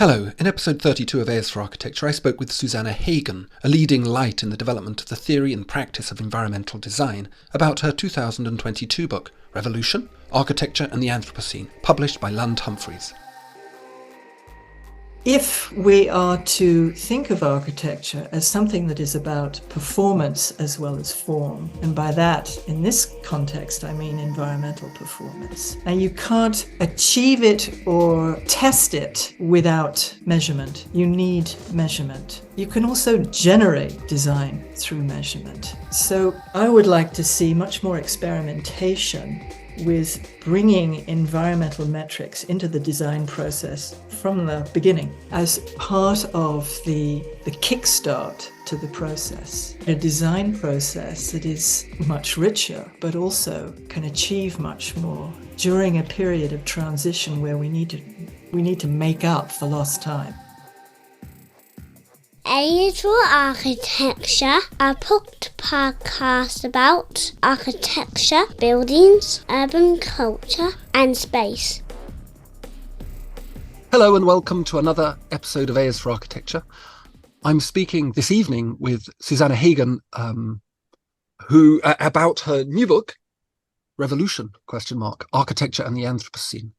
Hello, in episode 32 of AS for Architecture I spoke with Susannah Hagan, a leading light in the development of the theory and practice of environmental design, about her 2022 book, Revolution, Architecture and the Anthropocene, published by Lund Humphreys. If we are to think of architecture as something that is about performance as well as form, and by that, in this context, I mean environmental performance, and you can't achieve it or test it without measurement. You need measurement. You can also generate design through measurement. So I would like to see much more experimentation with bringing environmental metrics into the design process from the beginning as part of the kickstart to the process. A design process that is much richer, but also can achieve much more during a period of transition where we need to make up for lost time. AS for Architecture, a podcast about architecture, buildings, urban culture and space. Hello and welcome to another episode of AS for Architecture. I'm speaking this evening with Susannah Hagan, who about her new book, Revolution, Architecture and the Anthropocene.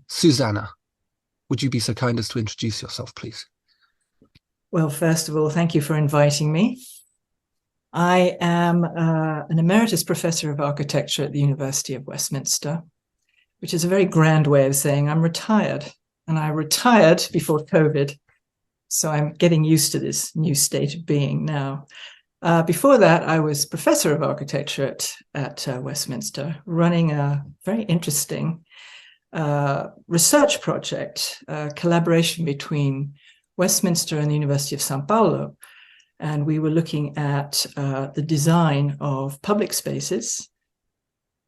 Susannah, would you be so kind as to introduce yourself, please? Well, first of all, thank you for inviting me. I am an emeritus professor of architecture at the University of Westminster, which is a very grand way of saying I'm retired. And I retired before COVID, so I'm getting used to this new state of being now. Before that, I was professor of architecture at Westminster, running a very interesting research project, collaboration between Westminster and the University of São Paulo. And we were looking at the design of public spaces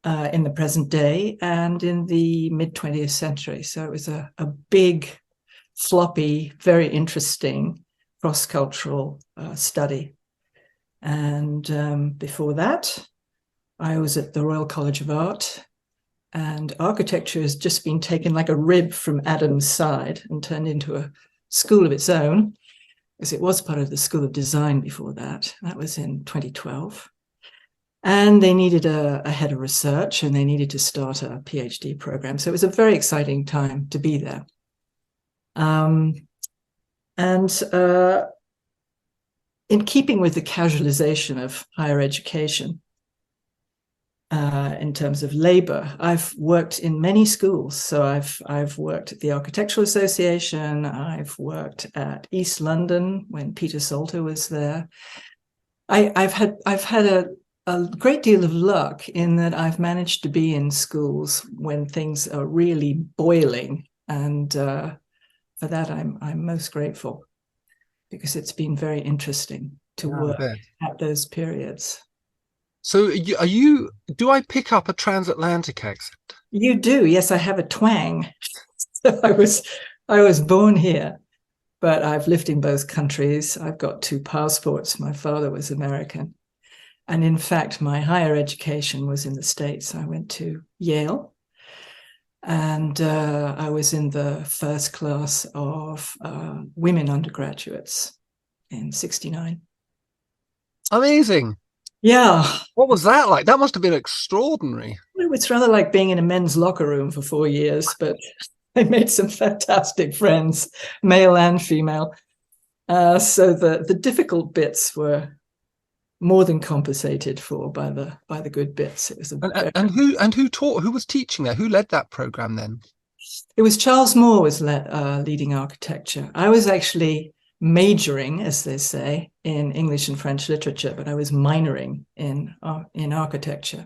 in the present day and in the mid-20th century. So it was a big, floppy, very interesting cross-cultural study. And before that, I was at the Royal College of Art, and architecture has just been taken like a rib from Adam's side and turned into a school of its own, because it was part of the School of Design before that. That was in 2012. And they needed a head of research, and they needed to start a PhD program. So it was a very exciting time to be there. In keeping with the casualization of higher education, in terms of labor, I've worked in many schools. So I've worked at the Architectural Association. I've worked at East London when Peter Salter was there. I've had a great deal of luck in that I've managed to be in schools when things are really boiling, and for that I'm most grateful, because it's been very interesting to work at those periods. So do I pick up a transatlantic accent? You do, yes, I have a twang. So I was born here, but I've lived in both countries. I've got two passports. My father was American. And in fact, my higher education was in the States. I went to Yale, and I was in the first class of women undergraduates in '69. Amazing. Yeah. What was that like? That must have been extraordinary. It's rather like being in a men's locker room for 4 years, but I made some fantastic friends, male and female. So the difficult bits were more than compensated for by the good bits. It was who was teaching there? Who led that program then? It was Charles Moore was leading architecture. I was actually majoring, as they say, in English and French literature, but I was minoring in architecture.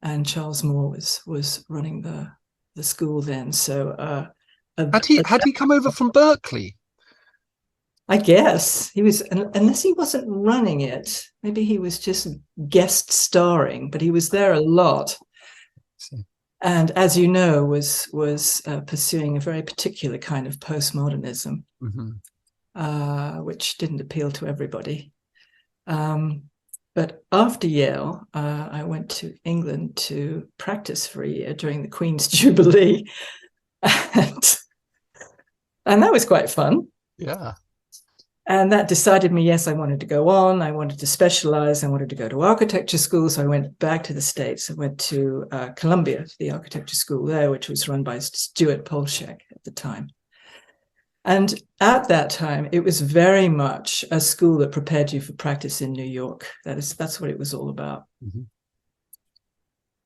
And Charles Moore was running the school then. So had he come over from Berkeley? I guess he was, unless he wasn't running it, maybe he was just guest starring, but he was there a lot. And as you know, was pursuing a very particular kind of postmodernism, which didn't appeal to everybody. But after Yale, I went to England to practice for a year during the Queen's Jubilee. And And that was quite fun. Yeah. And that decided me, yes, I wanted to go on. I wanted to specialize. I wanted to go to architecture school. So I went back to the States. I went to Columbia, the architecture school there, which was run by Stuart Polshek at the time. And at that time, it was very much a school that prepared you for practice in New York. That's what it was all about. Mm-hmm.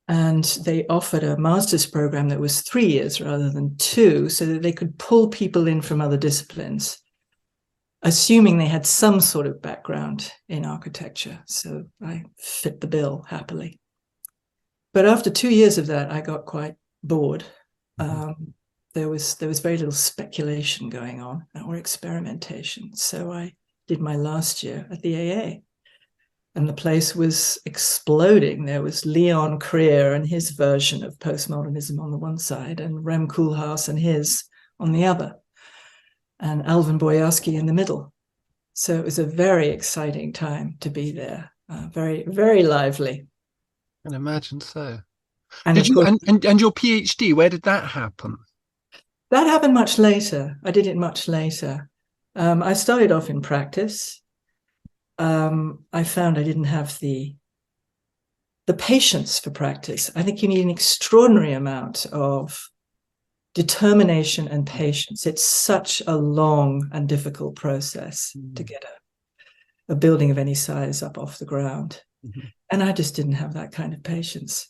And they offered a master's program that was 3 years rather than 2, so that they could pull people in from other disciplines, assuming they had some sort of background in architecture. So I fit the bill happily. But after 2 years of that, I got quite bored. There was very little speculation going on or experimentation. So I did my last year at the AA. And the place was exploding. There was Leon Krier and his version of postmodernism on the one side, and Rem Koolhaas and his on the other, and Alvin Boyarsky in the middle. So it was a very exciting time to be there. Very, very lively. I can imagine so. And Did you and your PhD? Where did that happen? That happened much later. I did it much later. I started off in practice. I found I didn't have the patience for practice. I think you need an extraordinary amount of determination and patience. It's such a long and difficult process to get a building of any size up off the ground. Mm-hmm. And I just didn't have that kind of patience.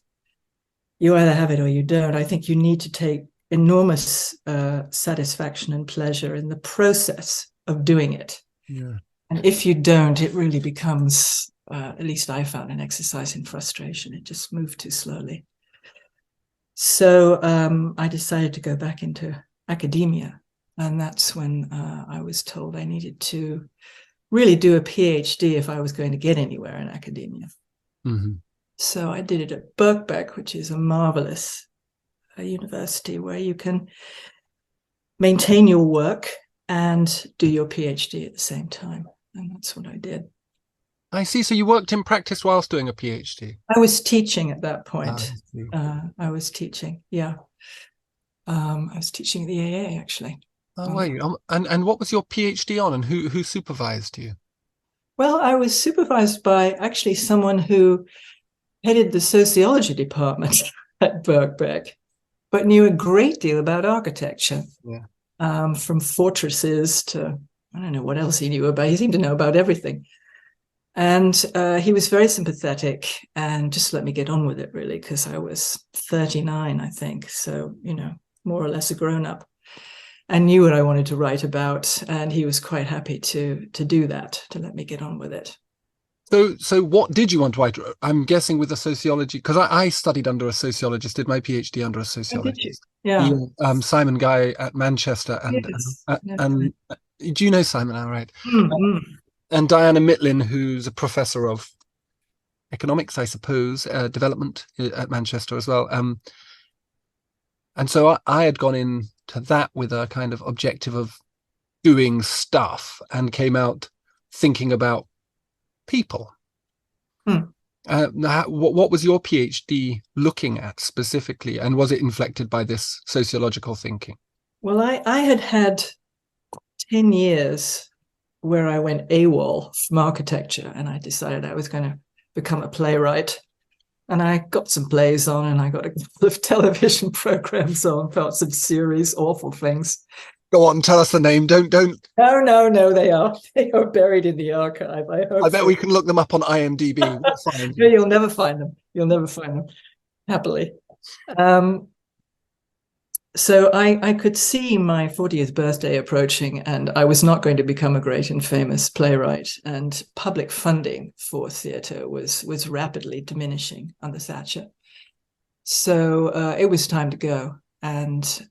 You either have it or you don't. I think you need to take enormous satisfaction and pleasure in the process of doing it. Yeah. And if you don't, it really becomes, at least I found, an exercise in frustration. It just moved too slowly. So I decided to go back into academia. And that's when I was told I needed to really do a PhD if I was going to get anywhere in academia. Mm-hmm. So I did it at Birkbeck, which is a marvelous university where you can maintain your work and do your PhD at the same time. And that's what I did. I see. So you worked in practice whilst doing a PhD? I was teaching at that point. I was teaching, yeah. I was teaching at the AA, actually. Oh, were you? And what was your PhD on, and who supervised you? Well, I was supervised by actually someone who headed the sociology department at Birkbeck, but knew a great deal about architecture. Yeah. From fortresses to, I don't know what else he knew about. He seemed to know about everything. And he was very sympathetic and just let me get on with it, really, because I was 39, I think. So, more or less a grown-up. And knew what I wanted to write about. And he was quite happy to do that, to let me get on with it. So what did you want to write? I'm guessing with a sociology, because I studied under a sociologist, did my PhD under a sociologist. Yeah. Simon Guy at Manchester. And, yes. And do you know Simon? All right. Mm-hmm. And Diana Mitlin, who's a professor of economics, I suppose, development at Manchester as well. And so I had gone into that with a kind of objective of doing stuff and came out thinking about people. What was your PhD looking at specifically, and was it inflected by this sociological thinking? Well, I had 10 years where I went AWOL from architecture, and I decided I was going to become a playwright. And I got some plays on, and I got a couple of television programs on, felt some serious, awful things. Go on, tell us the name. Don't. No, they are buried in the archive. I bet we can look them up on IMDb. We'll You'll never find them. You'll never find them, happily. So I could see my 40th birthday approaching, and I was not going to become a great and famous playwright. And public funding for theatre was rapidly diminishing under Thatcher. So it was time to go. And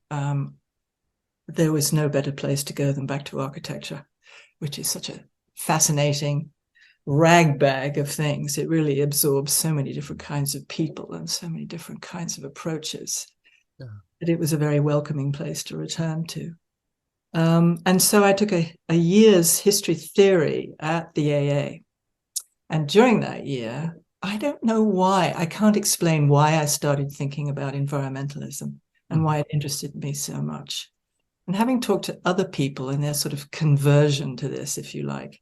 there was no better place to go than back to architecture, which is such a fascinating ragbag of things. It really absorbs so many different kinds of people and so many different kinds of approaches. Yeah. That it was a very welcoming place to return to. And so I took a year's history theory at the AA. And during that year, I don't know why, I can't explain why I started thinking about environmentalism and why it interested me so much. and having talked to other people in their sort of conversion to this, if you like,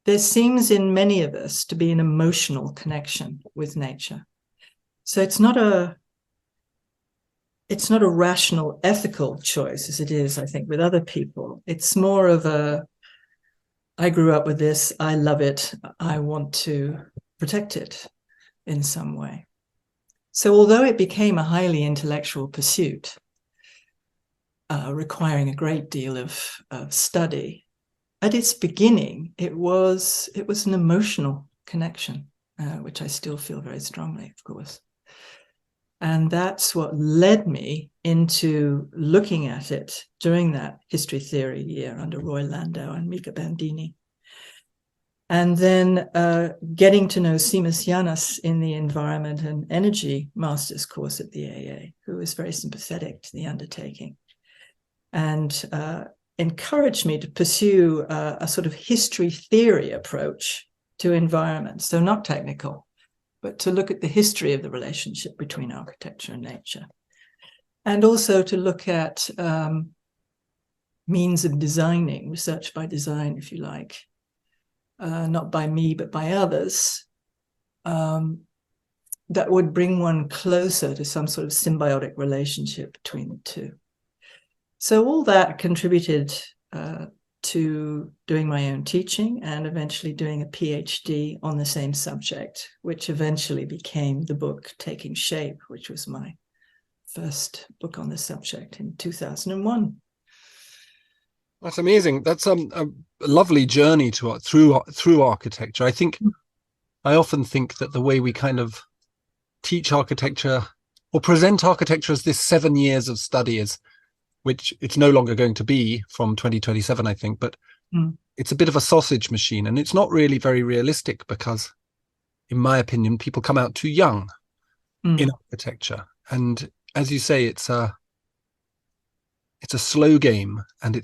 there seems in many of us to be an emotional connection with nature. So it's not a rational, ethical choice as it is, I think, with other people. It's more of I grew up with this, I love it, I want to protect it in some way. So although it became a highly intellectual pursuit, requiring a great deal of study, at its beginning, it was an emotional connection, which I still feel very strongly, of course. And that's what led me into looking at it during that history theory year under Roy Landau and Mika Bandini. And then getting to know Seamus Yanis in the Environment and Energy Master's course at the AA, who was very sympathetic to the undertaking and encouraged me to pursue a sort of history theory approach to environment. So not technical, but to look at the history of the relationship between architecture and nature. And also to look at means of designing, research by design, if you like, not by me, but by others, that would bring one closer to some sort of symbiotic relationship between the two. So all that contributed to doing my own teaching and eventually doing a PhD on the same subject, which eventually became the book Taking Shape, which was my first book on the subject in 2001. That's amazing. That's a lovely journey through architecture. I often think that the way we kind of teach architecture or present architecture as this 7 years of study is, which it's no longer going to be from 2027, I think, but it's a bit of a sausage machine, and it's not really very realistic because, in my opinion, people come out too young in architecture. And as you say, it's a slow game, and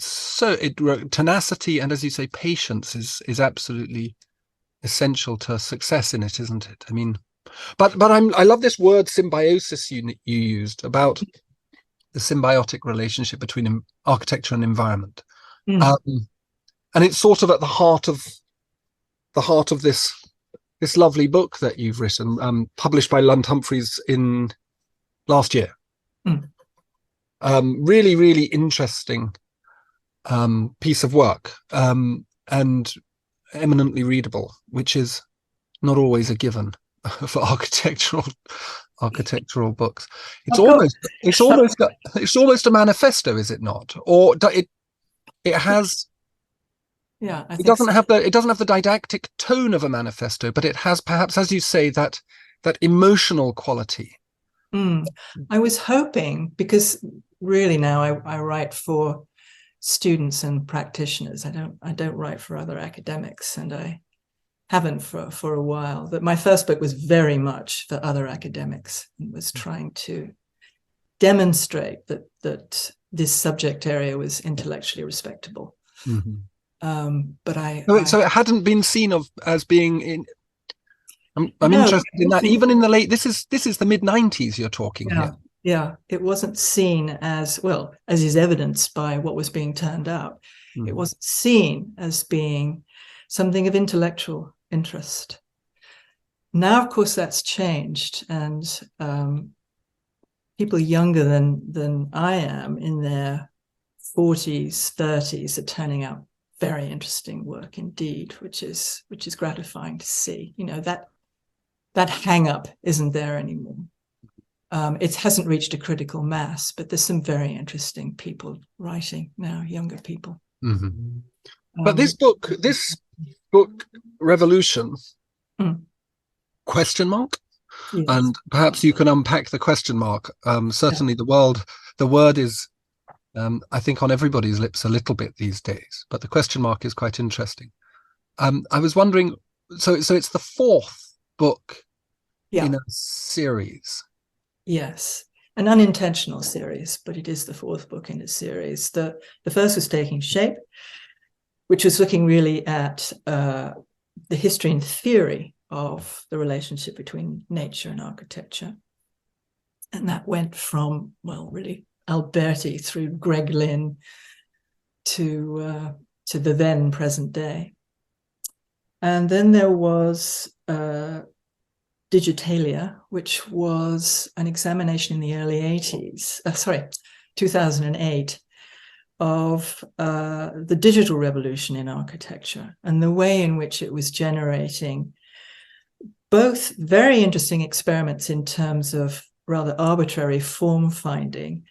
tenacity and, as you say, patience is absolutely essential to success in it, isn't it? I mean, but I love this word symbiosis you used about the symbiotic relationship between architecture and environment, and it's sort of at the heart of this lovely book that you've written, published by Lund Humphreys in last year. Really, really interesting piece of work, and eminently readable, which is not always a given for architectural books. It's almost a manifesto, is it not? Or it has. Yeah, it doesn't have the didactic tone of a manifesto, but it has, perhaps, as you say, that emotional quality. I was hoping, because really now I write for students and practitioners. I don't write for other academics, and I haven't for a while. But my first book was very much for other academics and was trying to demonstrate that this subject area was intellectually respectable. So it hadn't been seen as being in. I'm interested in that. Even in the late, this is the mid-90s you're talking here. Yeah, it wasn't seen as, well, as is evidenced by what was being turned out. It wasn't seen as being something of intellectual interest. Now, of course, that's changed, and people younger than I am, in their 40s, 30s, are turning out very interesting work indeed, which is gratifying to see. You know, that hang-up isn't there anymore. It hasn't reached a critical mass, but there's some very interesting people writing now, younger people. But this book, Revolution, question mark? Yes. And perhaps you can unpack the question mark. Certainly the word is, I think, on everybody's lips a little bit these days, but the question mark is quite interesting. I was wondering, so it's the fourth book in a series. Yes, an unintentional series, but it is the fourth book in a series. The first was Taking Shape, which was looking really at the history and theory of the relationship between nature and architecture. And that went from, well, really Alberti through Greg Lynn to the then present day. And then there was Digitalia, which was an examination in the early 2008, of the digital revolution in architecture and the way in which it was generating both very interesting experiments in terms of rather arbitrary form finding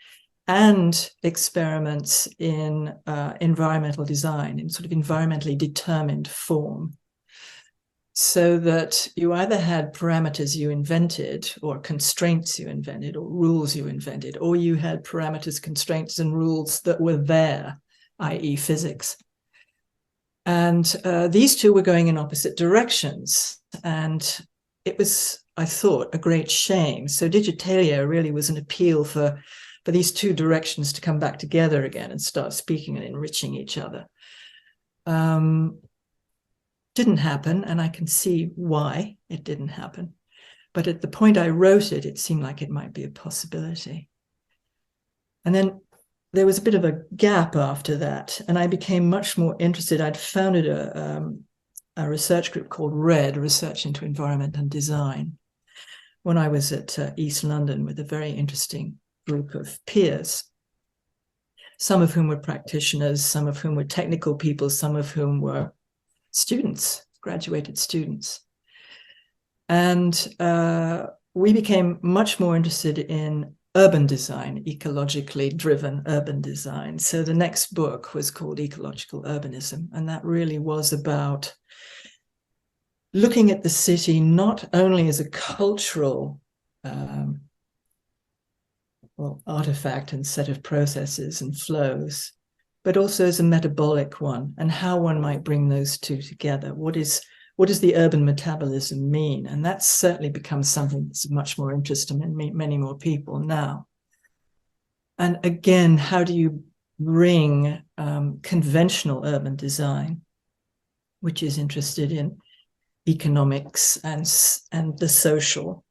and experiments in environmental design, in sort of environmentally determined form. So that you either had parameters you invented or constraints you invented or rules you invented, or you had parameters, constraints, and rules that were there, i.e. physics. And these two were going in opposite directions. And it was, I thought, a great shame. So Digitalia really was an appeal for these two directions to come back together again and start speaking and enriching each other. Didn't happen, and I can see why it didn't happen. But at the point I wrote it, it seemed like it might be a possibility. And then there was a bit of a gap after that, and I became much more interested. I'd founded a research group called RED, Research into Environment and Design, when I was at East London with a very interesting group of peers, some of whom were practitioners, some of whom were technical people, some of whom were students, graduated students. And we became much more interested in urban design, ecologically driven urban design. So the next book was called Ecological Urbanism, and that really was about looking at the city not only as a cultural artifact and set of processes and flows, but also as a metabolic one, and how one might bring those two together. What does the urban metabolism mean? And that's certainly become something that's much more interesting in many more people now. And again, how do you bring conventional urban design, which is interested in economics and the social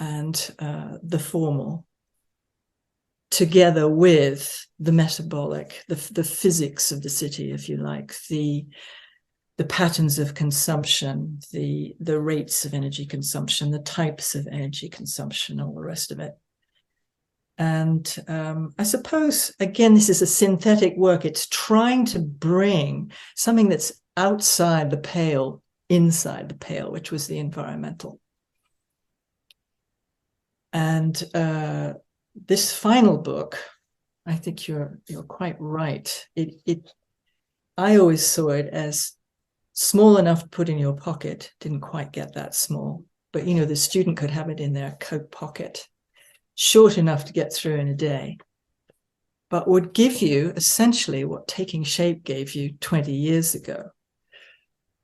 and the formal, together with the metabolic, the physics of the city, if you like, the patterns of consumption, the rates of energy consumption, the types of energy consumption, all the rest of it. And I suppose, again, this is a synthetic work. It's trying to bring something that's outside the pale, inside the pale, which was the environmental. And this final book, I think you're quite right. I always saw it as small enough to put in your pocket. Didn't quite get that small, but the student could have it in their coat pocket, short enough to get through in a day, but would give you essentially what Taking Shape gave you 20 years ago,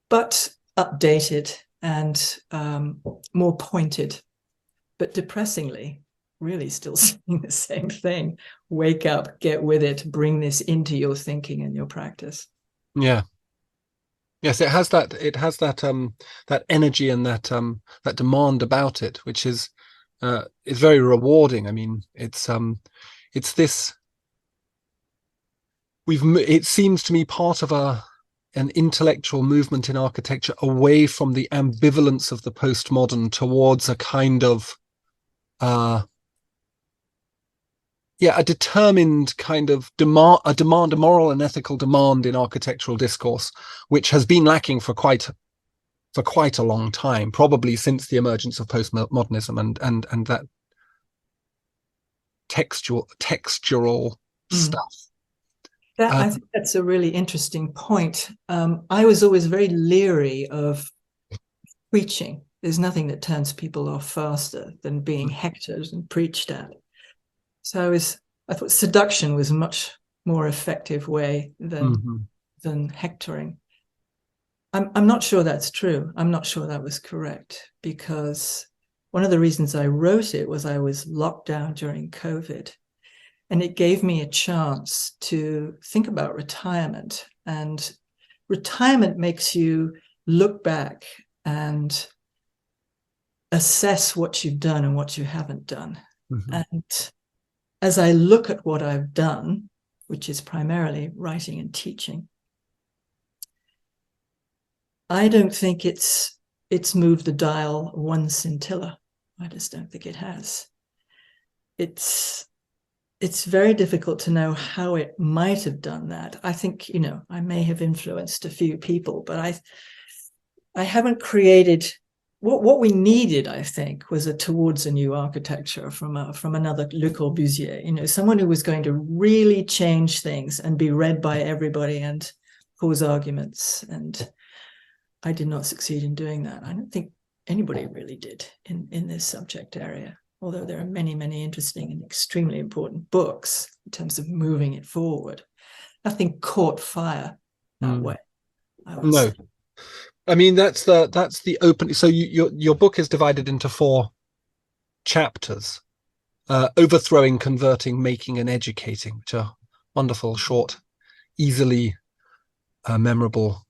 but updated and more pointed, but depressingly, really still saying the same thing. Wake up, get with it, bring this into your thinking and your practice. Yeah. Yes, it has that that energy and that demand about it, which is very rewarding. I mean, it's this, it seems to me part of an intellectual movement in architecture away from the ambivalence of the postmodern towards a kind of a determined kind of demand, a moral and ethical demand in architectural discourse, which has been lacking for quite a long time, probably since the emergence of postmodernism and that textural stuff. I think that's a really interesting point. I was always very leery of preaching. There's nothing that turns people off faster than being hectored and preached at. So I thought seduction was a much more effective way than hectoring. I'm not sure that's true. I'm not sure that was correct, because one of the reasons I wrote it was I was locked down during COVID, and it gave me a chance to think about retirement. And retirement makes you look back and assess what you've done and what you haven't done. And as I look at what I've done, which is primarily writing and teaching, I don't think it's moved the dial one scintilla. I just don't think it has. It's very difficult to know how it might have done that. I think, I may have influenced a few people, but I haven't created what we needed, I think, was towards a new architecture from another Le Corbusier, someone who was going to really change things and be read by everybody and cause arguments. And I did not succeed in doing that. I don't think anybody really did in this subject area, although there are many, many interesting and extremely important books in terms of moving it forward. Nothing caught fire that way, I would say. I mean, that's the open. So your book is divided into 4 chapters: overthrowing, converting, making, and educating, which are wonderful, short, easily memorable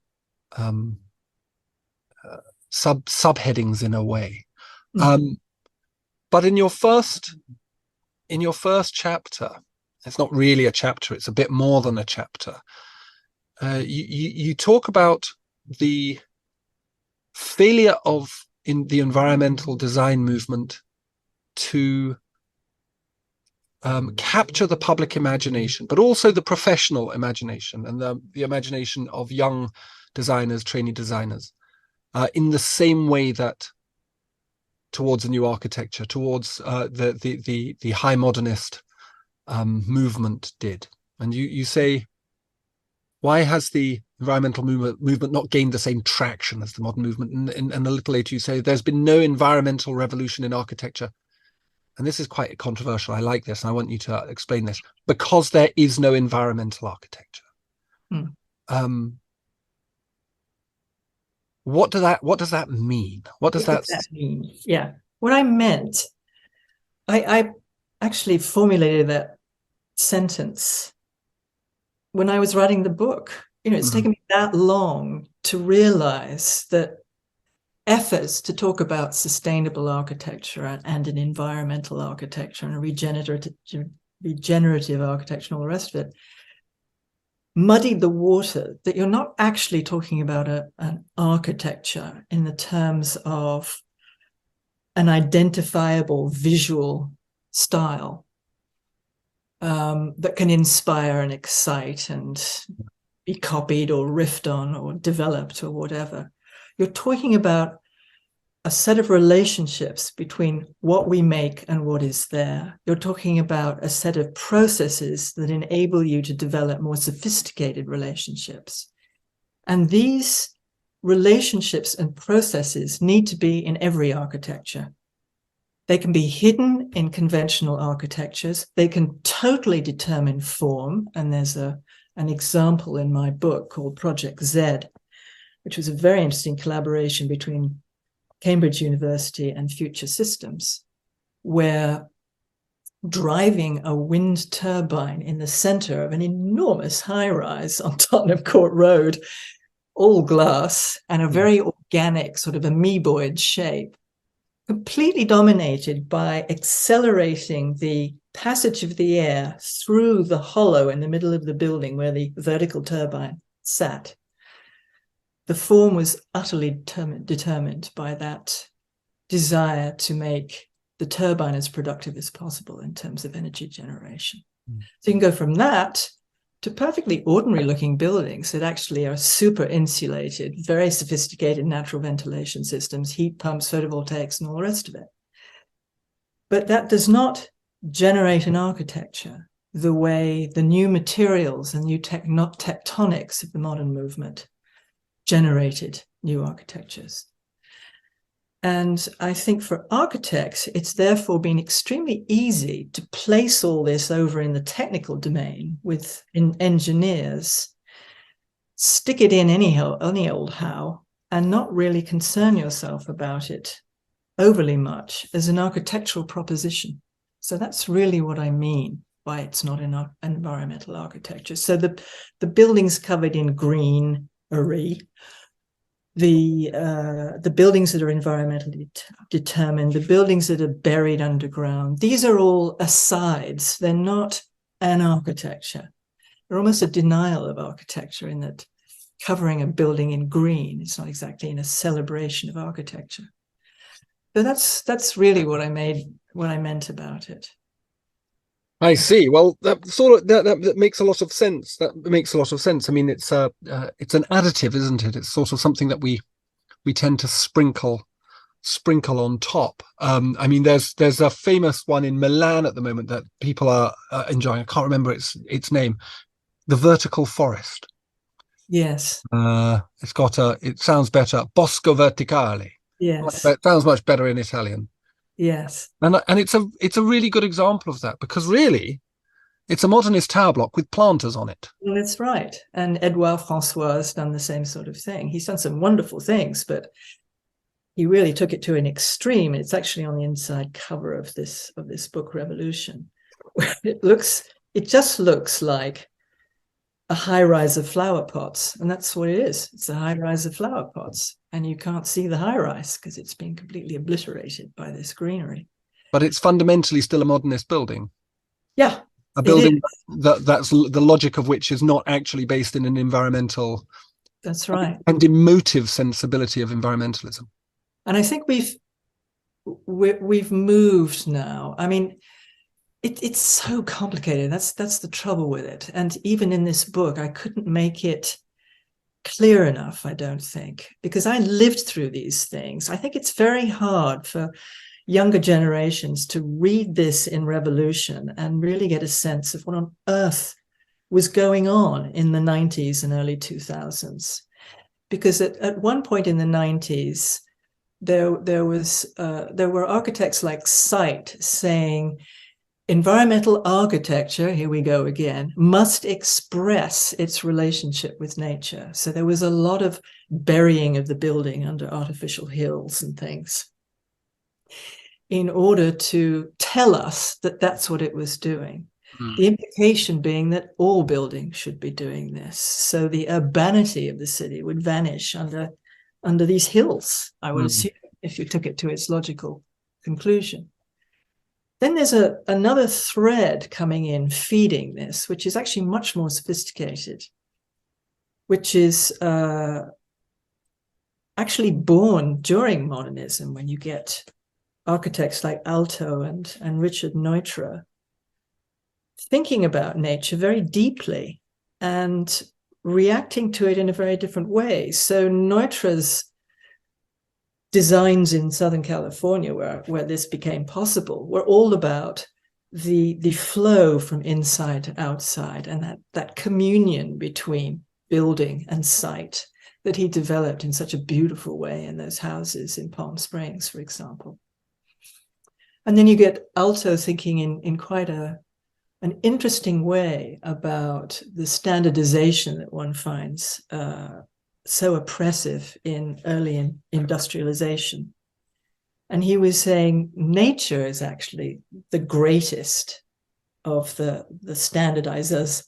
subheadings in a way. But in your first chapter, it's not really a chapter; it's a bit more than a chapter. You talk about the failure in the environmental design movement to capture the public imagination, but also the professional imagination and the imagination of young designers, trainee designers, in the same way that towards a new architecture, towards the high modernist movement did. And you say, why has the environmental movement not gained the same traction as the modern movement? And a little later you say there's been no environmental revolution in architecture. And this is quite controversial. I like this, and I want you to explain this. Because there is no environmental architecture. What does that mean? What does that mean? Yeah. What I meant, I actually formulated that sentence when I was writing the book. It's taken me that long to realize that efforts to talk about sustainable architecture and an environmental architecture and a regenerative architecture and all the rest of it muddied the water, that you're not actually talking about an architecture in the terms of an identifiable visual style that can inspire and excite and be copied or riffed on or developed or whatever. You're talking about a set of relationships between what we make and what is there. You're talking about a set of processes that enable you to develop more sophisticated relationships. And these relationships and processes need to be in every architecture. They can be hidden in conventional architectures. They can totally determine form. And there's an example in my book called Project Z, which was a very interesting collaboration between Cambridge University and Future Systems, where driving a wind turbine in the center of an enormous high-rise on Tottenham Court Road, all glass and a very organic sort of amoeboid shape, completely dominated by accelerating the passage of the air through the hollow in the middle of the building where the vertical turbine sat. The form was utterly determined by that desire to make the turbine as productive as possible in terms of energy generation. So you can go from that to perfectly ordinary looking buildings that actually are super insulated, very sophisticated natural ventilation systems, heat pumps, photovoltaics, and all the rest of it. But that does not generate an architecture the way the new materials and new tectonics of the modern movement generated new architectures. And I think for architects, it's therefore been extremely easy to place all this over in the technical domain with engineers, stick it in any old how, and not really concern yourself about it overly much as an architectural proposition. So that's really what I mean by it's not an environmental architecture. So the buildings covered in greenery, the buildings that are environmentally determined, the buildings that are buried underground, these are all asides. They're not an architecture. They're almost a denial of architecture in that covering a building in green, it's not exactly in a celebration of architecture. So that's really what I meant about it. I see. Well, that makes a lot of sense. That makes a lot of sense. I mean, it's an additive, isn't it? It's sort of something that we tend to sprinkle on top. I mean, there's a famous one in Milan at the moment that people are enjoying. I can't remember its name. The vertical forest. Yes. It sounds better. Bosco verticale. Yes. It sounds much better in Italian. Yes. And it's a really good example of that, because really it's a modernist tower block with planters on it. Well, that's right. And Edouard François has done the same sort of thing. He's done some wonderful things, but he really took it to an extreme. It's actually on the inside cover of this book, Revolution. It just looks like a high rise of flower pots, and that's what it is. It's a high rise of flower pots, and you can't see the high rise because it's been completely obliterated by this greenery. But it's fundamentally still a modernist building. Yeah, a building that's the logic of which is not actually based in an environmental, that's right, and emotive sensibility of environmentalism. And I think we've moved now. I mean, it's so complicated. That's the trouble with it. And even in this book, I couldn't make it clear enough, I don't think, because I lived through these things. I think it's very hard for younger generations to read this in Revolution and really get a sense of what on earth was going on in the 90s and early 2000s. Because at one point in the 90s, there were architects like Sight saying, environmental architecture, here we go again, must express its relationship with nature. So there was a lot of burying of the building under artificial hills and things in order to tell us that that's what it was doing. The implication being that all buildings should be doing this. So the urbanity of the city would vanish under these hills, I would assume, if you took it to its logical conclusion. Then there's another thread coming in feeding this, which is actually much more sophisticated, which is actually born during modernism, when you get architects like Aalto and Richard Neutra thinking about nature very deeply and reacting to it in a very different way. So Neutra's designs in Southern California, where this became possible, were all about the flow from inside to outside, and that communion between building and site that he developed in such a beautiful way in those houses in Palm Springs, for example. And then you get Aalto thinking in quite an interesting way about the standardization that one finds so oppressive in early industrialization. And he was saying nature is actually the greatest of the standardizers,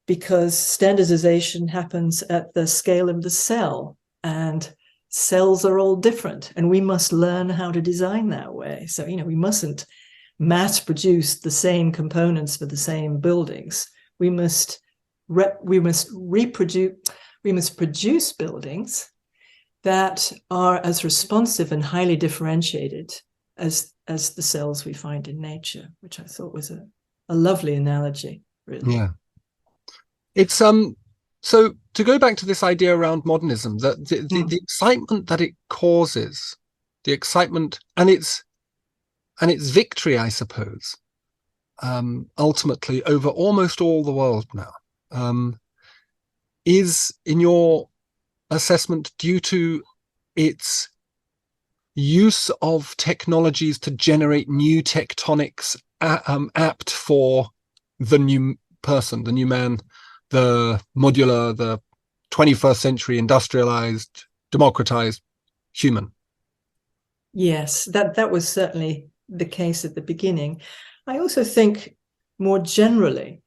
because standardization happens at the scale of the cell, and cells are all different, and we must learn how to design that way. So, we mustn't mass produce the same components for the same buildings. We must produce buildings that are as responsive and highly differentiated as the cells we find in nature, which I thought was a lovely analogy, really. Yeah. It's so to go back to this idea around modernism, that the excitement that it causes, the excitement and its victory, I suppose, ultimately over almost all the world now, is, in your assessment, due to its use of technologies to generate new tectonics apt for the new person, the new man, the modular, the 21st century industrialized, democratized human? Yes, that was certainly the case at the beginning. I also think more generally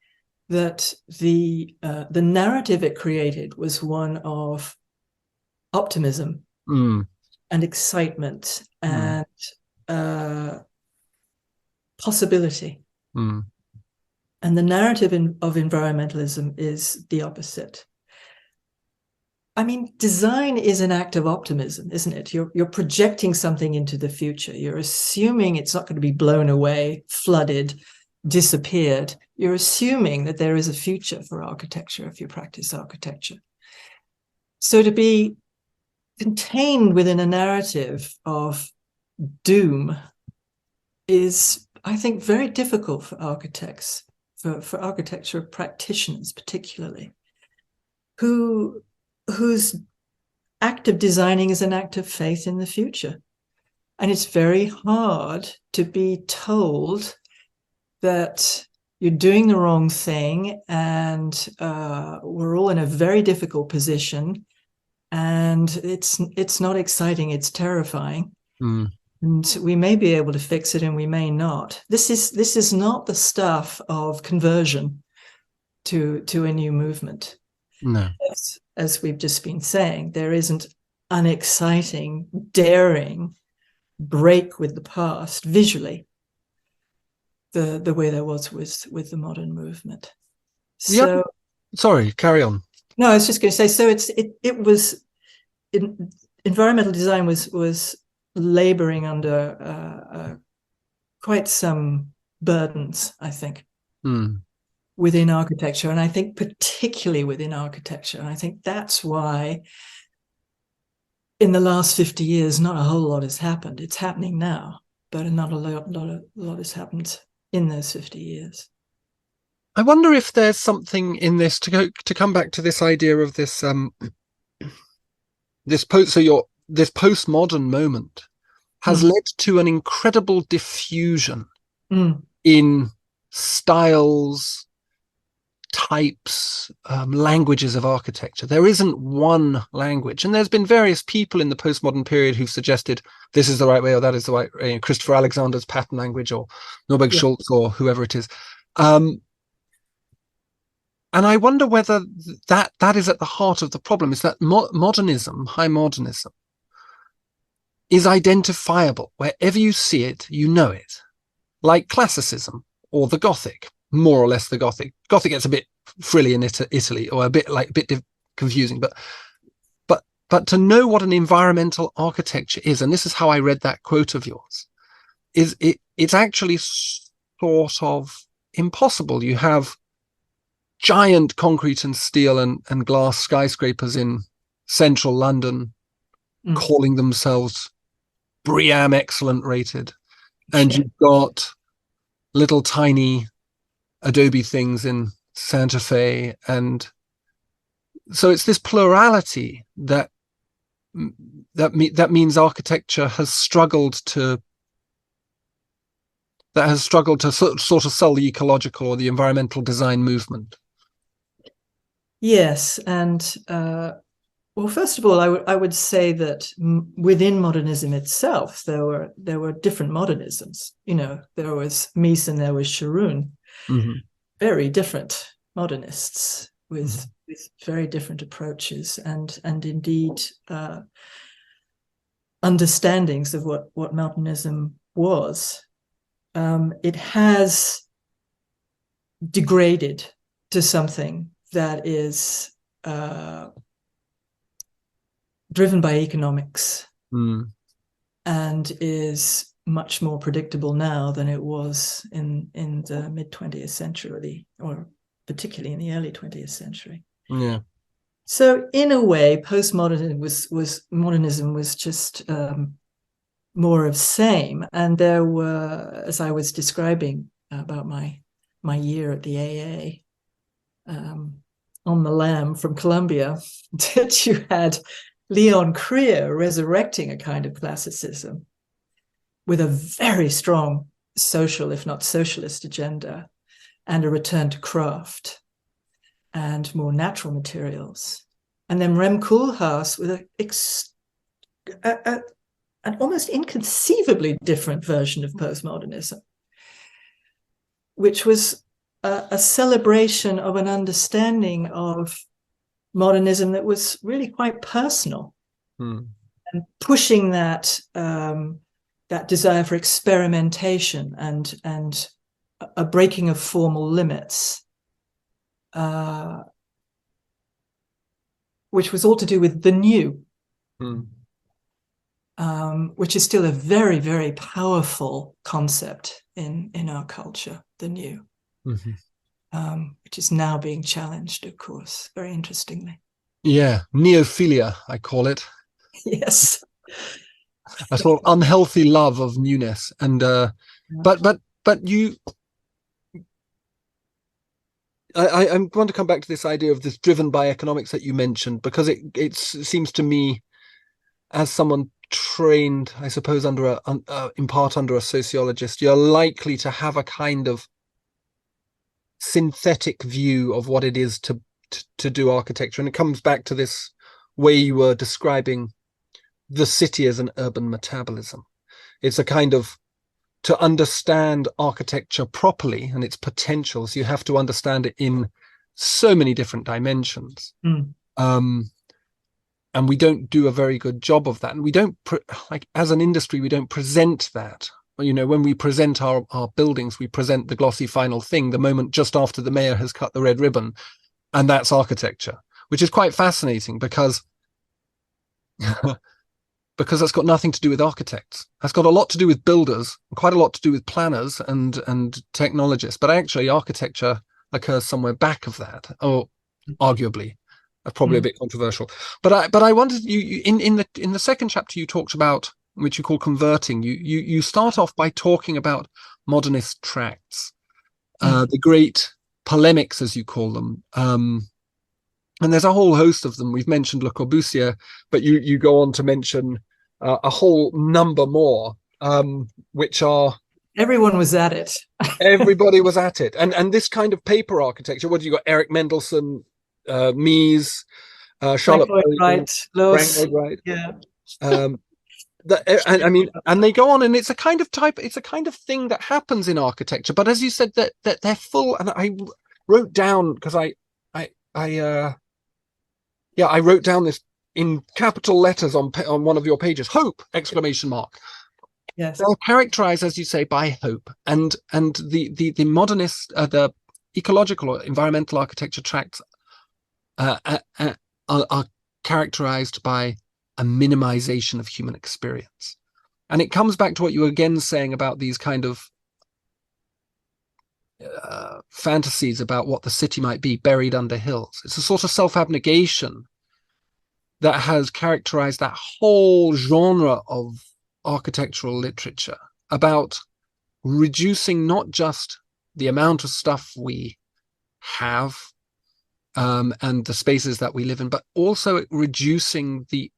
that the narrative it created was one of optimism Mm. and excitement and possibility. Mm. And the narrative of environmentalism is the opposite. I mean, design is an act of optimism, isn't it? You're projecting something into the future. You're assuming it's not going to be blown away, flooded, disappeared. You're assuming that there is a future for architecture if you practice architecture. So to be contained within a narrative of doom is, I think, very difficult for architects, for architecture practitioners particularly, whose act of designing is an act of faith in the future. And it's very hard to be told that you're doing the wrong thing and we're all in a very difficult position and it's not exciting, it's terrifying. Mm. And we may be able to fix it and we may not. This is not the stuff of conversion to a new movement. No. As we've just been saying, there isn't an exciting, daring break with the past visually the way there was with the modern movement. So sorry, carry on. No, I was just going to say, so environmental design was laboring under quite some burdens, I think. Within architecture, and I think particularly within architecture. And I think that's why in the last 50 years, not a whole lot has happened. It's happening now, but not a lot has happened in those 50 years. I wonder if there's something in this to come back to this idea of this this postmodern moment has led to an incredible diffusion in styles, types, languages of architecture. There isn't one language, and there's been various people in the postmodern period who've suggested this is the right way or that is the right way. Christopher Alexander's pattern language, or Norberg Schultz, or whoever it is. And I wonder whether that is at the heart of the problem, is that modernism, high modernism, is identifiable. Wherever you see it, you know it. Like classicism or the Gothic. More or less the Gothic. Gothic gets a bit frilly in Italy, or a bit confusing, but to know what an environmental architecture is, and this is how I read that quote of yours, is it's actually sort of impossible. You have giant concrete and steel and glass skyscrapers in central London calling themselves BREEAM excellent rated, and you've got little tiny Adobe things in Santa Fe, and so it's this plurality that means architecture has struggled to sort of sell the ecological or the environmental design movement. Yes, and well, first of all, I would say that within modernism itself, there were different modernisms. You know, there was Mies and there was Sharoun. Very different modernists with very different approaches and indeed understandings of what modernism was. It has degraded to something that is driven by economics and is much more predictable now than it was in the mid-20th century, or particularly in the early 20th century. Yeah. So in a way, modernism was just more of same. And there were, as I was describing about my year at the AA, on the Lam from Columbia, that you had Leon Krier resurrecting a kind of classicism with a very strong social, if not socialist, agenda, and a return to craft and more natural materials. And then Rem Koolhaas with an almost inconceivably different version of postmodernism, which was a celebration of an understanding of modernism that was really quite personal. and pushing that that desire for experimentation and a breaking of formal limits, which was all to do with the new, which is still a very, very powerful concept in our culture, the new, which is now being challenged, of course, very interestingly. Yeah, neophilia, I call it. Yes. A sort of unhealthy love of newness. And but you, I'm going to come back to this idea of this driven by economics that you mentioned, because it seems to me, as someone trained, I suppose, in part under a sociologist, you're likely to have a kind of synthetic view of what it is to do architecture. And it comes back to this way you were describing the city as an urban metabolism. It's a kind of, to understand architecture properly and its potentials, you have to understand it in so many different dimensions. And we don't do a very good job of that. And we don't, like, as an industry, we don't present that. You know, when we present our buildings, we present the glossy final thing the moment just after the mayor has cut the red ribbon. And that's architecture, which is quite fascinating, because that's got nothing to do with architects. That's got a lot to do with builders, quite a lot to do with planners and technologists. But actually, architecture occurs somewhere back of that, or arguably. That's probably a bit controversial. But I wanted you in the second chapter you talked about, which you call converting. You start off by talking about modernist tracts, the great polemics, as you call them. And there's a whole host of them. We've mentioned Le Corbusier, but you go on to mention a whole number more, which are... Everyone was at it. Everybody was at it. And this kind of paper architecture, what do you got? Eric Mendelssohn, Mies, Charlotte Wright, Loos. Wright. Yeah. I mean, and they go on, and it's a kind of thing that happens in architecture. But as you said, that they're full. And I wrote down, because I wrote down this in capital letters on one of your pages. Hope! Exclamation mark. Yes. They're characterized, as you say, by hope, and the modernist, the ecological or environmental architecture tracts are characterized by a minimization of human experience. And it comes back to what you were again saying about these kind of fantasies about what the city might be buried under hills. It's a sort of self-abnegation that has characterized that whole genre of architectural literature, about reducing not just the amount of stuff we have and the spaces that we live in, but also reducing the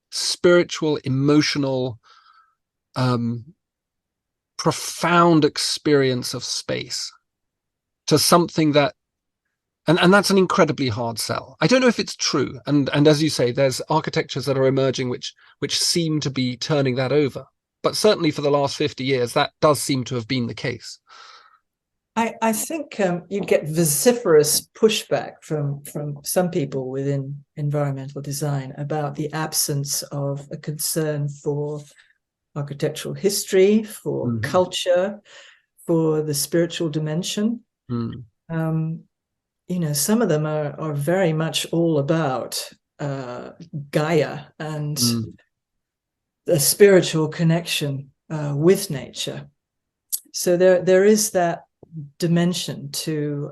spiritual, emotional, profound experience of space to something that, and that's an incredibly hard sell. I don't know if it's true, and as you say, there's architectures that are emerging which seem to be turning that over, but certainly for the last 50 years that does seem to have been the case. I think you'd get vociferous pushback from some people within environmental design about the absence of a concern for architectural history, for culture, for the spiritual dimension. You know, some of them are very much all about Gaia and the spiritual connection with nature. So there is that dimension to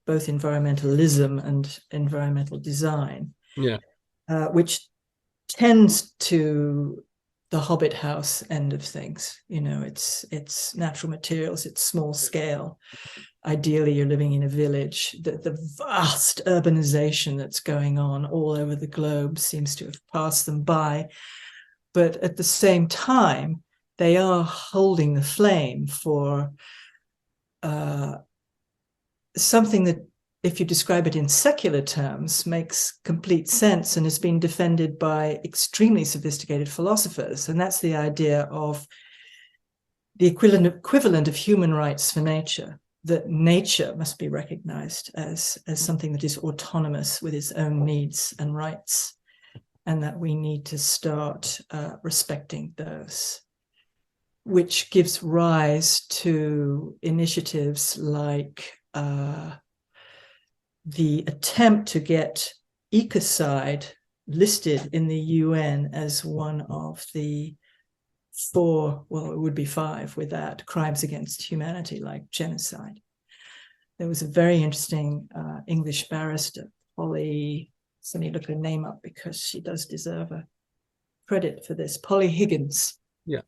both environmentalism and environmental design, which tends to the Hobbit house end of things. You know, it's natural materials, it's small scale. Ideally, you're living in a village. The vast urbanization that's going on all over the globe seems to have passed them by. But at the same time, they are holding the flame for something that, if you describe it in secular terms, makes complete sense and has been defended by extremely sophisticated philosophers. And that's the idea of the equivalent of human rights for nature, that nature must be recognized as something that is autonomous with its own needs and rights. and that we need to start respecting those, which gives rise to initiatives like the attempt to get ecocide listed in the UN as one of the 4, well, it would be 5 with that, crimes against humanity, like genocide. There was a very interesting English barrister, Polly, let me look her name up because she does deserve a credit for this, Polly Higgins. Yeah.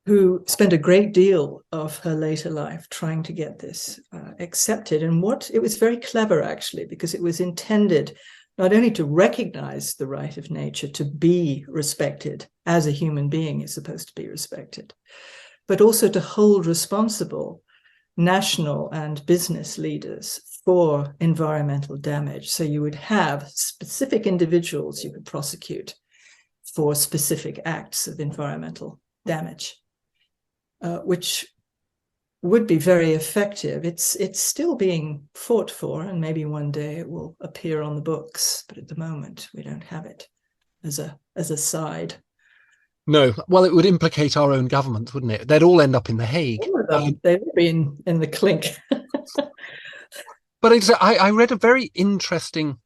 Who spent a great deal of her later life trying to get this accepted. And it was very clever, actually, because it was intended not only to recognize the right of nature to be respected as a human being is supposed to be respected, but also to hold responsible national and business leaders for environmental damage. So you would have specific individuals you could prosecute for specific acts of environmental damage. Which would be very effective. It's still being fought for, and maybe one day it will appear on the books, but at the moment we don't have it as a side. No, well, it would implicate our own government, wouldn't it? They'd all end up in The Hague. They would be in the clink. But I read a very interesting,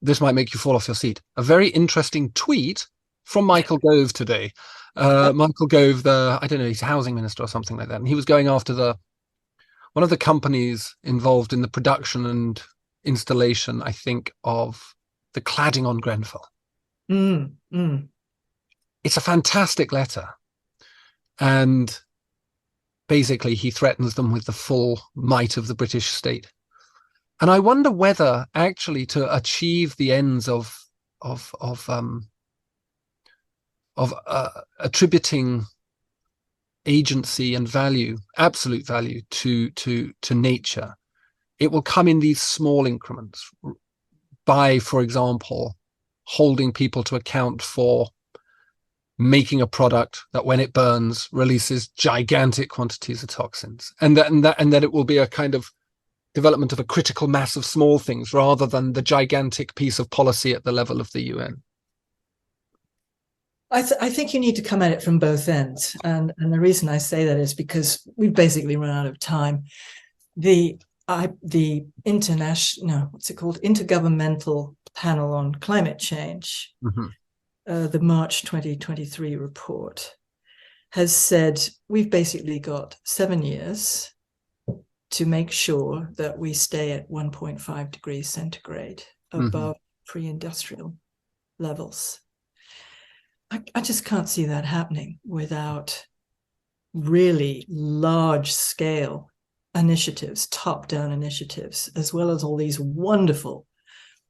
this might make you fall off your seat, a very interesting tweet from Michael Gove today. Michael Gove, I don't know, he's housing minister or something like that. And he was going after one of the companies involved in the production and installation, I think, of the cladding on Grenfell. It's a fantastic letter. And basically he threatens them with the full might of the British state. And I wonder whether actually to achieve the ends of attributing agency and value, absolute value to nature, it will come in these small increments by, for example, holding people to account for making a product that when it burns releases gigantic quantities of toxins, and that it will be a kind of development of a critical mass of small things rather than the gigantic piece of policy at the level of the UN. I think you need to come at it from both ends. And the reason I say that is because we've basically run out of time. The Intergovernmental Panel on Climate Change, the March 2023 report, has said we've basically got 7 years to make sure that we stay at 1.5 degrees centigrade above pre-industrial levels. I just can't see that happening without really large-scale initiatives, top-down initiatives, as well as all these wonderful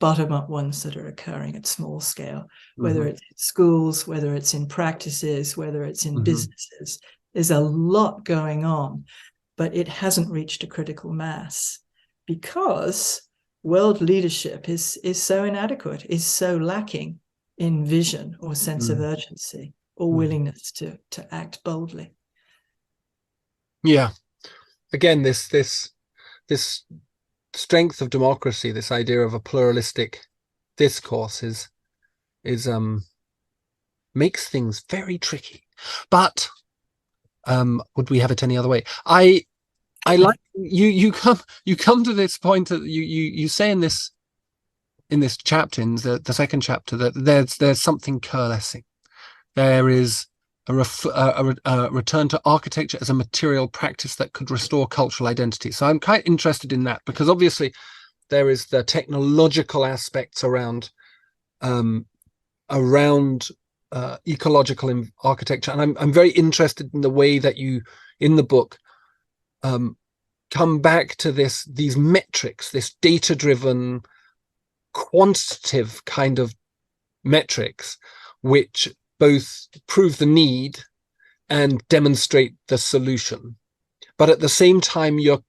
bottom-up ones that are occurring at small scale, whether it's in schools, whether it's in practices, whether it's in businesses. There's a lot going on, but it hasn't reached a critical mass because world leadership is so inadequate, is so lacking in vision or sense of urgency or willingness to act boldly. Yeah. Again, this strength of democracy, this idea of a pluralistic discourse is makes things very tricky. But would we have it any other way? I like you come to this point that you say in this chapter, in the second chapter, that there's something coalescing. There is a return to architecture as a material practice that could restore cultural identity. So I'm quite interested in that, because obviously there is the technological aspects around ecological architecture, and I'm very interested in the way that you, in the book, come back to these metrics, this data-driven, quantitative kind of metrics, which both prove the need and demonstrate the solution. But at the same time, you're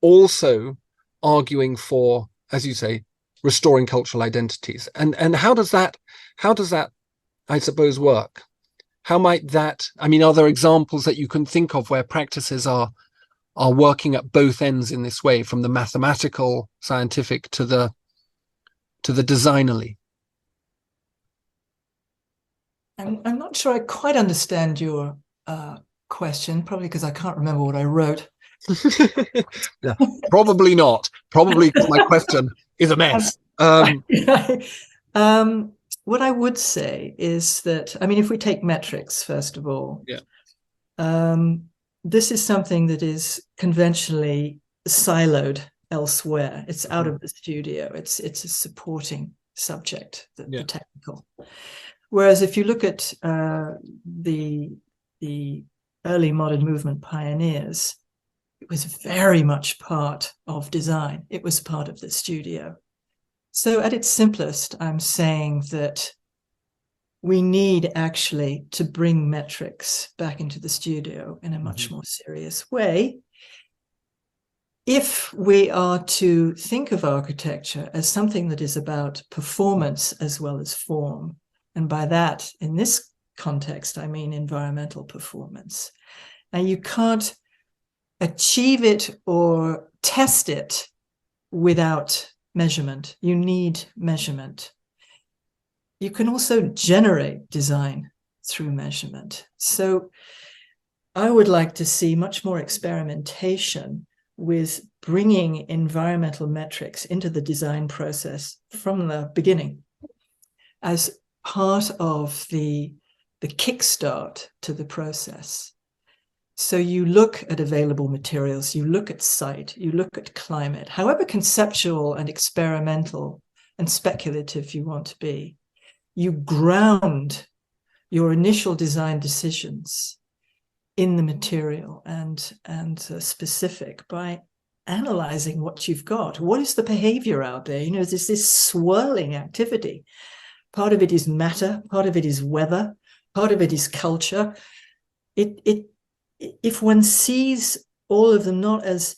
also arguing for, as you say, restoring cultural identities. And how does that, I suppose, work? How might that, I mean, are there examples that you can think of where practices are working at both ends in this way, from the mathematical, scientific to the to the designerly? I'm not sure I quite understand your question, probably because I can't remember what I wrote. Yeah, probably not. Probably because my question is a mess. What I would say is that, I mean, if we take metrics, first of all, this is something that is conventionally siloed elsewhere. It's out of the studio. It's a supporting subject, the technical. Whereas if you look at the early modern movement pioneers, it was very much part of design. It was part of the studio. So at its simplest, I'm saying that we need actually to bring metrics back into the studio in a much more serious way if we are to think of architecture as something that is about performance as well as form. And by that, in this context, I mean environmental performance. Now, you can't achieve it or test it without measurement. You need measurement. You can also generate design through measurement. So I would like to see much more experimentation with bringing environmental metrics into the design process from the beginning as part of the kickstart to the process. So you look at available materials, you look at site, you look at climate, however conceptual and experimental and speculative you want to be. You ground your initial design decisions in the material and specific by analyzing what you've got. What is the behavior out there? You know, there's this swirling activity. Part of it is matter, part of it is weather, part of it is culture. If one sees all of them not as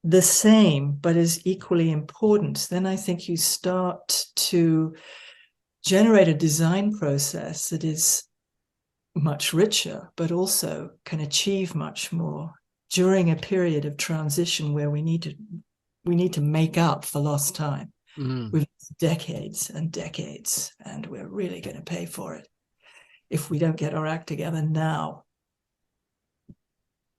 the same, but as equally important, then I think you start to generate a design process that is much richer, but also can achieve much more during a period of transition where we need to make up for lost time. We've decades and decades, and we're really going to pay for it if we don't get our act together now.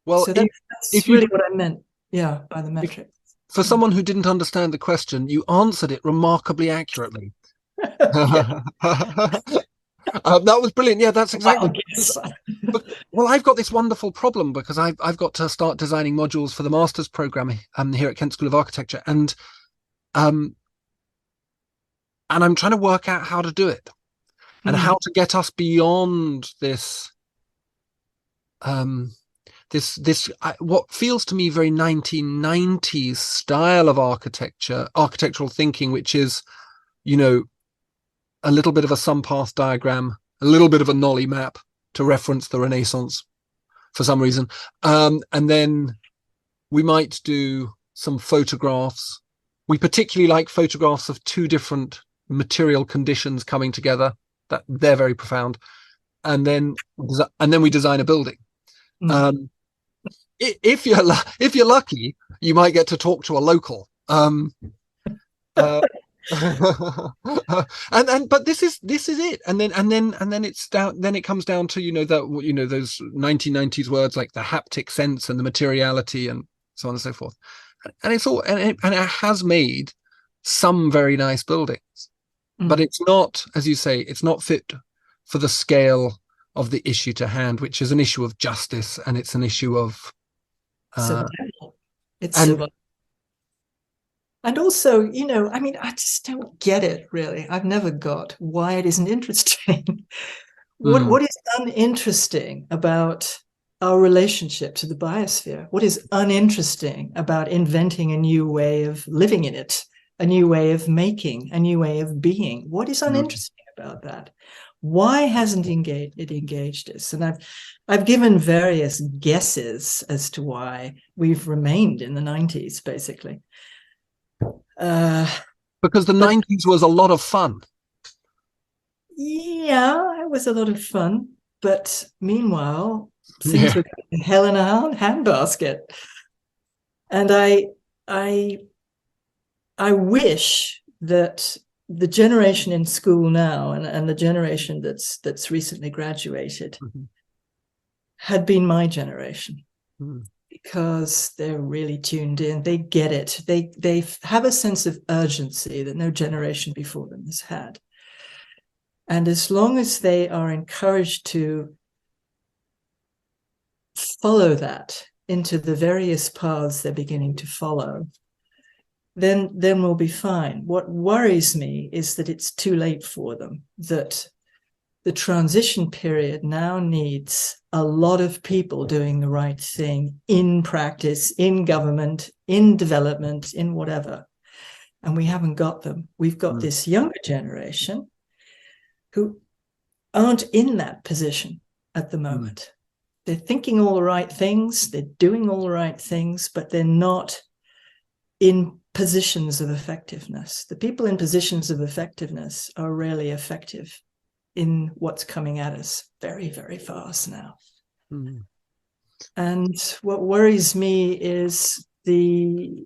Well, so that's really what I meant, by the metric. For someone who didn't understand the question, you answered it remarkably accurately. That was brilliant. Yeah, that's exactly. Well, I've got this wonderful problem because I've got to start designing modules for the master's program here at Kent School of Architecture, and I'm trying to work out how to do it and how to get us beyond this what feels to me very 1990s style of architectural thinking, which is, you know, a little bit of a sum path diagram, a little bit of a Nolly map to reference the Renaissance for some reason, and then we might do some photographs. We particularly like photographs of two different material conditions coming together. That they're very profound, and then we design a building. If you're lucky, you might get to talk to a local. But this is it, and then it's down. Then it comes down to those 1990s words like the haptic sense and the materiality and so on and so forth. And it's all and it has made some very nice buildings, but it's not, as you say, it's not fit for the scale of the issue to hand, which is an issue of justice, and it's an issue of survival. It's survival. And also, I mean, I just don't get it, really. I've never got why it isn't interesting. What is uninteresting about our relationship to the biosphere? What is uninteresting about inventing a new way of living in it, a new way of making, a new way of being? What is uninteresting about that? Why hasn't it engaged us? And I've given various guesses as to why we've remained in the 90s, basically. Because the 90s was a lot of fun. Yeah, it was a lot of fun. But meanwhile, things were going hell in a handbasket. And I wish that the generation in school now and the generation that's recently graduated had been my generation, because they're really tuned in. They get it. They have a sense of urgency that no generation before them has had. And as long as they are encouraged to follow that into the various paths they're beginning to follow, then we'll be fine. What worries me is that it's too late for them, that the transition period now needs a lot of people doing the right thing in practice, in government, in development, in whatever. And we haven't got them. We've got this younger generation who aren't in that position at the moment. They're thinking all the right things, they're doing all the right things, but they're not in positions of effectiveness. The people in positions of effectiveness are rarely effective in what's coming at us very, very fast now. And what worries me is the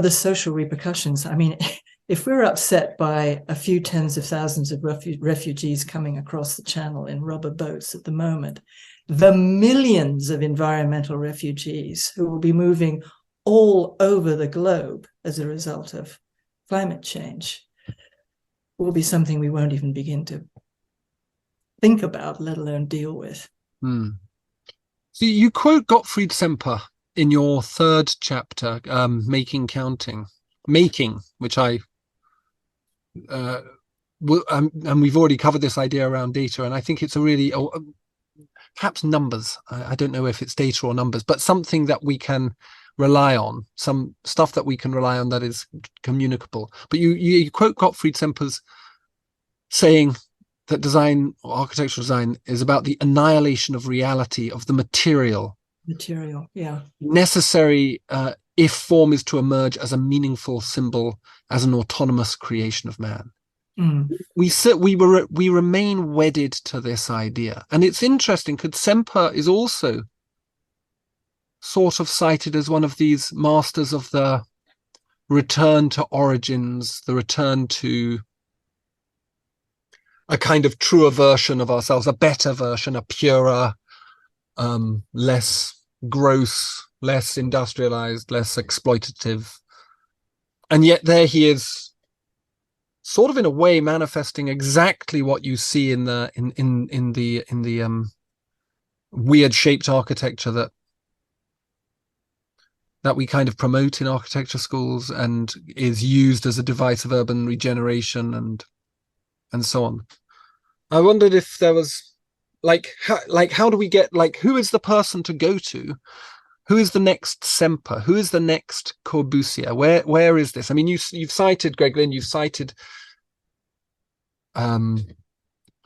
social repercussions. I mean, if we're upset by a few tens of thousands of refugees coming across the channel in rubber boats at the moment, the millions of environmental refugees who will be moving all over the globe as a result of climate change will be something we won't even begin to think about, let alone deal with. So you quote Gottfried Semper in your third chapter, Making Counting. Making, which I and we've already covered this idea around data, and I think it's a really perhaps numbers. I don't know if it's data or numbers, but something that we can rely on, some stuff that we can rely on that is communicable. But you quote Gottfried Semper's saying that design or architectural design is about the annihilation of reality, of the material, necessary if form is to emerge as a meaningful symbol, as an autonomous creation of man. We remain wedded to this idea. And it's interesting because Semper is also sort of cited as one of these masters of the return to origins, the return to a kind of truer version of ourselves, a better version, a purer, less gross, less industrialized, less exploitative. And yet there he is, sort of in a way manifesting exactly what you see in the weird shaped architecture that we kind of promote in architecture schools and is used as a device of urban regeneration and so on. I wondered if there was how do we get, who is the person to go to? Who is the next Semper? Who is the next Corbusier? Where is this? I mean, you've cited Greg Lynn, you've cited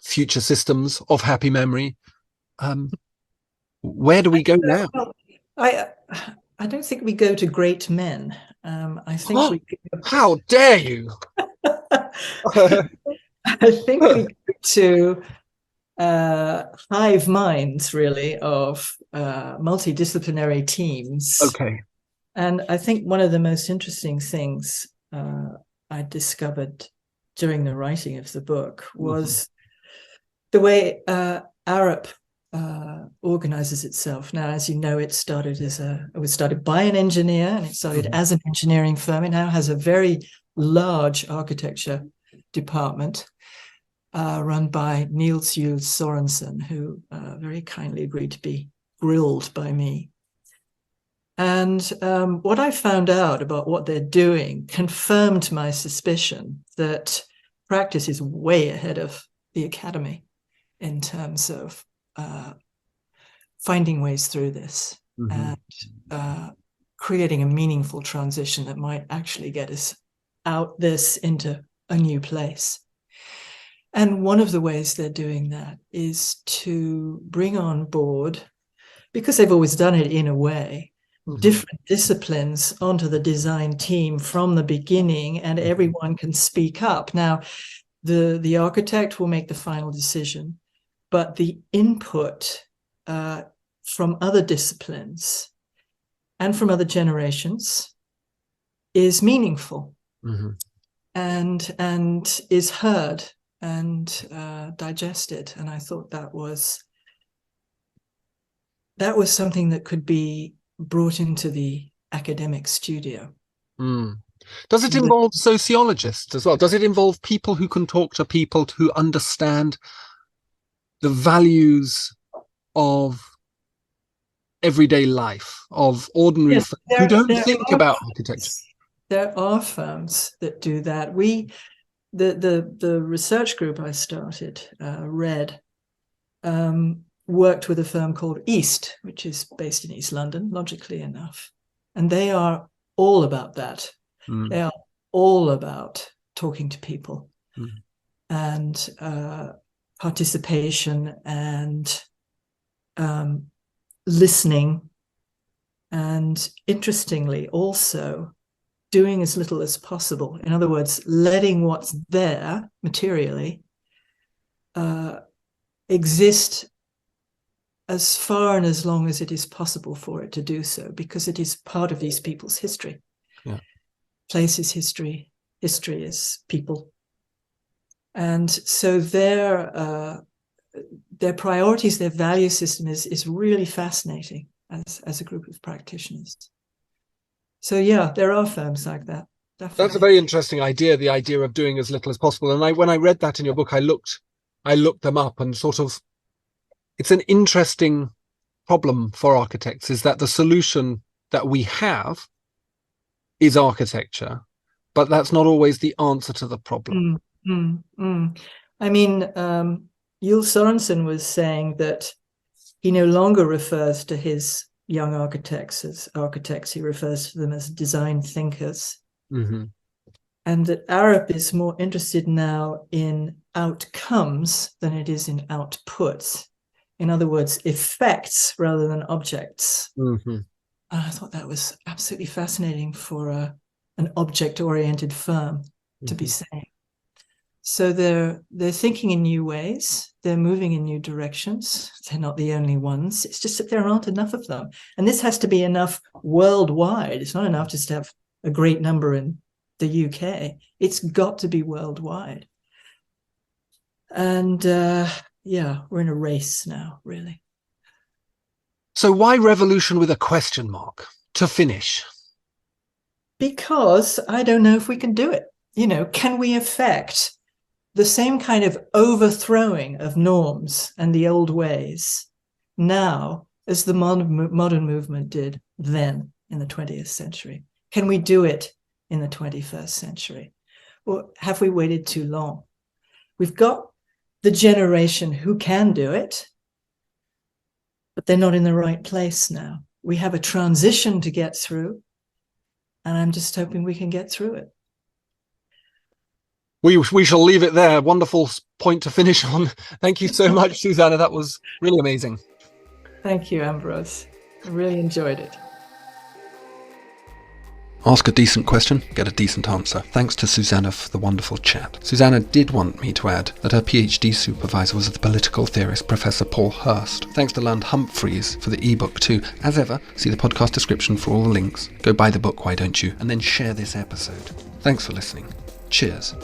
future systems of happy memory. Where do we go now? I don't think we go to great men. I think we go... How dare you? I think we go to hive minds, really, of multidisciplinary teams. Okay. And I think one of the most interesting things I discovered during the writing of the book was the way Arup organizes itself. Now, as you know, it was started by an engineer, and it started as an engineering firm. It now has a very large architecture department run by Niels Jules Sorensen, who very kindly agreed to be grilled by me. And what I found out about what they're doing confirmed my suspicion that practice is way ahead of the academy in terms of finding ways through this and creating a meaningful transition that might actually get us out this into a new place. And one of the ways they're doing that is to bring on board, because they've always done it in a way, different disciplines onto the design team from the beginning, and everyone can speak up. Now, the architect will make the final decision, but the input from other disciplines and from other generations is meaningful Mm-hmm. and is heard and digested. And I thought that was something that could be brought into the academic studio. Mm. Does it involve sociologists as well? Does it involve people who can talk to people who understand the values of everyday life, of ordinary Yes, folk who don't think are about architecture? There are firms that do that. The research group I started, RED, worked with a firm called East, which is based in East London, logically enough. And they are all about that. Mm. They are all about talking to people and participation and listening. And interestingly, also doing as little as possible. In other words, letting what's there materially exist as far and as long as it is possible for it to do so, because it is part of these people's history. Yeah. Place is history. History is people. And so their priorities, their value system is really fascinating as a group of practitioners. So yeah, there are firms like that. Definitely. That's a very interesting idea, the idea of doing as little as possible. And when I read that in your book, I looked them up, and sort of, it's an interesting problem for architects, is that the solution that we have is architecture, but that's not always the answer to the problem. I mean, Jules Sorensen was saying that he no longer refers to his young architects as architects. He refers to them as design thinkers. Mm-hmm. And that Arup is more interested now in outcomes than it is in outputs. In other words, effects rather than objects. Mm-hmm. And I thought that was absolutely fascinating for an object-oriented firm to be saying. So they're thinking in new ways. They're moving in new directions. They're not the only ones. It's just that there aren't enough of them. And this has to be enough worldwide. It's not enough just to have a great number in the UK. It's got to be worldwide. And we're in a race now, really. So why revolution with a question mark to finish? Because I don't know if we can do it. Can we affect the same kind of overthrowing of norms and the old ways now as the modern movement did then in the 20th century? Can we do it in the 21st century? Or have we waited too long? We've got the generation who can do it, but they're not in the right place now. We have a transition to get through, and I'm just hoping we can get through it. We shall leave it there. Wonderful point to finish on. Thank you so much, Susannah. That was really amazing. Thank you, Ambrose. I really enjoyed it. Ask a decent question, get a decent answer. Thanks to Susannah for the wonderful chat. Susannah did want me to add that her PhD supervisor was the political theorist Professor Paul Hurst. Thanks to Land Humphreys for the ebook too. As ever, see the podcast description for all the links. Go buy the book, why don't you? And then share this episode. Thanks for listening. Cheers.